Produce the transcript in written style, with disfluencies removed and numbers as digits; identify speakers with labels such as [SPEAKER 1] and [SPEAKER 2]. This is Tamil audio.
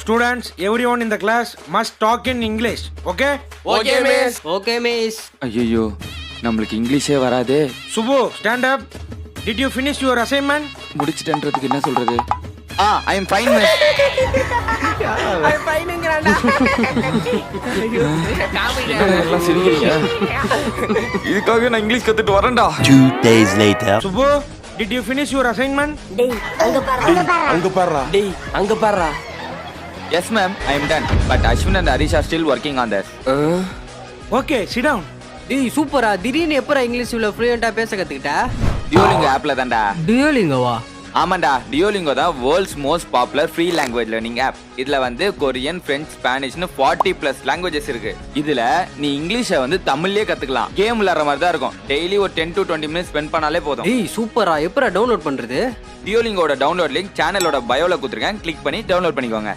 [SPEAKER 1] Students, everyone in the class must talk in English. Okay?
[SPEAKER 2] Okay, miss.
[SPEAKER 3] Okay, miss.
[SPEAKER 2] ஐயோ நம்மளுக்கு இங்கிலீஷே வராதே.
[SPEAKER 1] Subbu, stand up. Did you finish your assignment?
[SPEAKER 2] முடிச்சிட்டேன்றதுக்கு என்ன சொல்றது? I am fine, miss.
[SPEAKER 3] I'm fineங்கறாடா.
[SPEAKER 2] எல்லாம் சிரிக்கிறீங்க. இதுக்காக நான் இங்கிலீஷ் கத்துட்டு வரேன்டா.
[SPEAKER 4] 2 days later.
[SPEAKER 1] Subbu, did you finish your assignment?
[SPEAKER 5] டேய்
[SPEAKER 3] அங்க பாருடா.
[SPEAKER 2] Yes, ma'am, I am done. But Ashwin and Harish are still working on this.
[SPEAKER 1] Okay, sit down.
[SPEAKER 3] டேய் சூப்பரா. திடீர்னு எப்பறா இங்கிலீஷ் இவ்ளோ ஃப்ளூயன்ட்டா பேச கத்துக்கிட்ட?
[SPEAKER 2] Duolingo appல தான்டா.
[SPEAKER 3] டியூலிங்கோவா?
[SPEAKER 2] ஆமாண்டா, Duolingo தான் world's most popular free language learning app. இதுல வந்து கொரியன், பிரெஞ்சு, ஸ்பானிஷ்னு 40+ லாங்குவேஜஸ் இருக்கு. இதுல நீ இங்கிலீஷை வந்து தமிழ்லயே கத்துக்கலாம். கேம் விளையாடுற மாதிரி தான் இருக்கும். டெய்லி ஒரு 10 to 20 மினிட்ஸ் ஸ்பெண்ட் பண்ணாலே போதும்.
[SPEAKER 3] டேய் சூப்பரா. எப்பறா டவுன்லோட் பண்றது?
[SPEAKER 2] Duolingoட டவுன்லோட் லிங்க் சேனலோட பயோல கொடுத்துருக்கேன். கிளிக் பண்ணி டவுன்லோட் பண்ணிக்கோங்க.